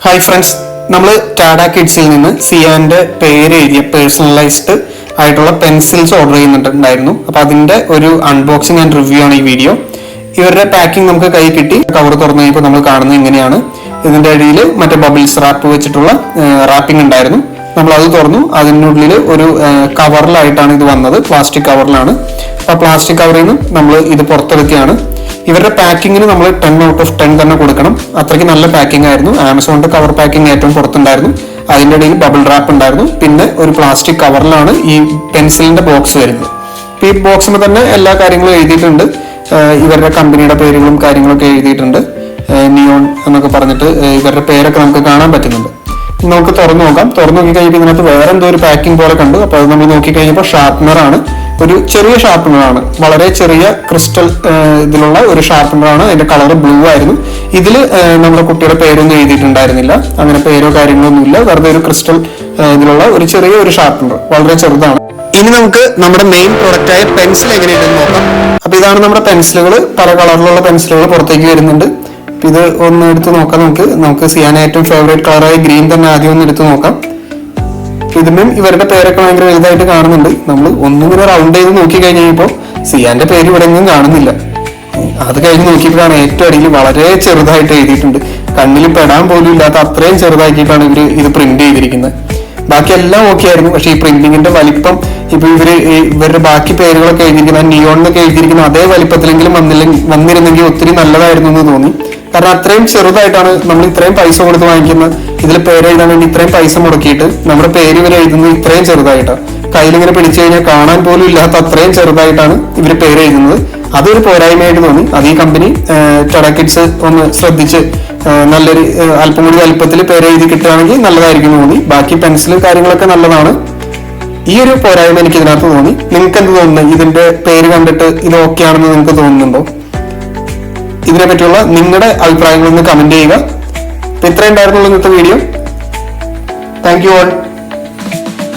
Hi friends, നമ്മൾ ടാഡ കിഡ്സിൽ നിന്ന് സിയാന്റെ പേര് എഴുതിയ പേഴ്സണലൈസ്ഡ് ആയിട്ടുള്ള പെൻസിൽസ് ഓർഡർ ചെയ്യുന്നുണ്ടായിരുന്നു. അപ്പൊ അതിന്റെ ഒരു അൺബോക്സിംഗ് ആൻഡ് റിവ്യൂ ആണ് ഈ വീഡിയോ. ഇവരുടെ പാക്കിംഗ് നമുക്ക് കൈ കിട്ടി. കവർ തുറന്നു കഴിഞ്ഞപ്പോൾ നമ്മൾ കാണുന്നത് ഇങ്ങനെയാണ്. ഇതിന്റെ അടിയിൽ മറ്റേ ബബിൾസ് റാപ്പ് വെച്ചിട്ടുള്ള റാപ്പിംഗ് ഉണ്ടായിരുന്നു. നമ്മൾ അത് തുറന്നു. അതിനുള്ളിൽ ഒരു കവറിലായിട്ടാണ് ഇത് വന്നത്. പ്ലാസ്റ്റിക് കവറിലാണ്. അപ്പൊ പ്ലാസ്റ്റിക് കവറിൽ നിന്ന് നമ്മൾ ഇത് പുറത്തെടുക്കുകയാണ്. ഇവരുടെ പാക്കിങ്ങിന് നമ്മൾ 10 ഔട്ട് ഓഫ് 10 തന്നെ കൊടുക്കണം. അത്രയ്ക്ക് നല്ല പാക്കിംഗ് ആയിരുന്നു. ആമസോണിന്റെ കവർ പാക്കിംഗ് ഏറ്റവും പുറത്തുണ്ടായിരുന്നു. അതിൻ്റെ ഇടയിൽ ബബിൾ റാപ്പ് ഉണ്ടായിരുന്നു. പിന്നെ ഒരു പ്ലാസ്റ്റിക് കവറിലാണ് ഈ പെൻസിലിന്റെ ബോക്സ് വരുന്നത്. ഈ ബോക്സിന് തന്നെ എല്ലാ കാര്യങ്ങളും എഴുതിയിട്ടുണ്ട്. ഇവരുടെ കമ്പനിയുടെ പേരുകളും കാര്യങ്ങളൊക്കെ എഴുതിയിട്ടുണ്ട്. നിയോൺ എന്നൊക്കെ പറഞ്ഞിട്ട് ഇവരുടെ പേരൊക്കെ നമുക്ക് കാണാൻ പറ്റുന്നുണ്ട്. നമുക്ക് തുറന്നു നോക്കാം. തുറന്നു നോക്കി കഴിഞ്ഞപ്പോൾ ഇതിനകത്ത് വേറെ എന്തോ ഒരു പാക്കിംഗ് പോലെ കണ്ടു. അപ്പോൾ അത് നമ്മൾ നോക്കി കഴിഞ്ഞപ്പോൾ ഷാർപ്പനറാണ്. ഒരു ചെറിയ ഷാർപ്പനറാണ്. വളരെ ചെറിയ ക്രിസ്റ്റൽ ഇതിലുള്ള ഒരു ഷാർപ്പനറാണ്. അതിന്റെ കളർ ബ്ലൂ ആയിരുന്നു. ഇതിൽ നമ്മുടെ കുട്ടിയുടെ പേരൊന്നും എഴുതിയിട്ടുണ്ടായിരുന്നില്ല. അങ്ങനെ പേരോ കാര്യങ്ങളൊന്നുമില്ല. വെറുതെ ഒരു ക്രിസ്റ്റൽ ഇതിലുള്ള ഒരു ചെറിയ ഒരു ഷാർപ്പനർ, വളരെ ചെറുതാണ്. ഇനി നമുക്ക് നമ്മുടെ മെയിൻ പ്രൊഡക്റ്റ് ആയ പെൻസിൽ എങ്ങനെയുണ്ടെന്ന് നോക്കാം. അപ്പൊ ഇതാണ് നമ്മുടെ പെൻസിലുകൾ. പല കളറിലുള്ള പെൻസിലുകൾ പുറത്തേക്ക് വരുന്നുണ്ട്. ഇത് ഒന്ന് എടുത്ത് നോക്കാം. നമുക്ക് സിയാൻ ഏറ്റവും ഫേവറേറ്റ് കളറായ ഗ്രീൻ തന്നെ ആദ്യം ഒന്ന് എടുത്ത് നോക്കാം. ഇതിനും ഇവരുടെ പേരൊക്കെ ഭയങ്കര വലുതായിട്ട് കാണുന്നുണ്ട്. നമ്മൾ ഒന്നിങ്ങനെ റൗണ്ട് ചെയ്ത് നോക്കി കഴിഞ്ഞപ്പോൾ സിയാന്റെ പേര് ഇവിടെ ഒന്നും കാണുന്നില്ല. അത് കഴിഞ്ഞ് നോക്കിയപ്പോഴാണ് ഏറ്റവും അടിയിൽ വളരെ ചെറുതായിട്ട് എഴുതിയിട്ടുണ്ട്. കണ്ണിൽ പെടാൻ പോലും ഇല്ലാത്ത അത്രയും ചെറുതാക്കിയിട്ടാണ് ഇത് പ്രിന്റ് ചെയ്തിരിക്കുന്നത്. ബാക്കി എല്ലാം ഓക്കെ ആയിരുന്നു. പക്ഷെ ഈ പ്രിന്റിങ്ങിന്റെ വലിപ്പം ഇപ്പൊ ഇവരുടെ ബാക്കി പേരുകളൊക്കെ എഴുതിയിരിക്കുന്ന നിയോണിനൊക്കെ എഴുതിയിരിക്കുന്ന അതേ വലിപ്പത്തിലെങ്കിലും വന്നിരുന്നെങ്കിൽ ഒത്തിരി നല്ലതായിരുന്നു എന്ന് തോന്നി. കാരണം അത്രയും ചെറുതായിട്ടാണ് നമ്മൾ ഇത്രയും പൈസ കൊടുത്ത് വാങ്ങിക്കുന്നത്. ഇതിൽ പേര് എഴുതാൻ വേണ്ടി ഇത്രയും പൈസ മുടക്കിയിട്ട് നമ്മുടെ പേര് ഇവർ എഴുതുന്നത് ഇത്രയും ചെറുതായിട്ടാണ്. കയ്യിലിങ്ങനെ പിടിച്ചു കഴിഞ്ഞാൽ കാണാൻ പോലും ഇല്ലാത്ത അത്രയും ചെറുതായിട്ടാണ് ഇവർ പേര് എഴുതുന്നത്. അതൊരു പോരായ്മയായിട്ട് തോന്നി. അത് ഈ കമ്പനി ടാഡ കിഡ്സ് ഒന്ന് ശ്രദ്ധിച്ച് നല്ലൊരു അല്പം കൂടി വലുപ്പത്തിൽ പേര് എഴുതി കിട്ടുകയാണെങ്കിൽ നല്ലതായിരിക്കും തോന്നി. ബാക്കി പെൻസിലും കാര്യങ്ങളൊക്കെ നല്ലതാണ്. ഈ ഒരു പോരായ്മ എനിക്ക് ഇതിനകത്ത് തോന്നി. നിങ്ങൾക്ക് എന്ത് തോന്നുന്നു? ഇതിന്റെ പേര് കണ്ടിട്ട് ഇത് ഓക്കെ ആണെന്ന് നിങ്ങൾക്ക് തോന്നുന്നുണ്ടോ? ഇതിനെ പറ്റിയുള്ള നിങ്ങളുടെ അഭിപ്രായങ്ങളൊന്ന് കമന്റ് ചെയ്യുക. ഇത്രയും ഉണ്ടായിരുന്നുള്ളൂ ഇന്നത്തെ വീഡിയോ. Thank you all.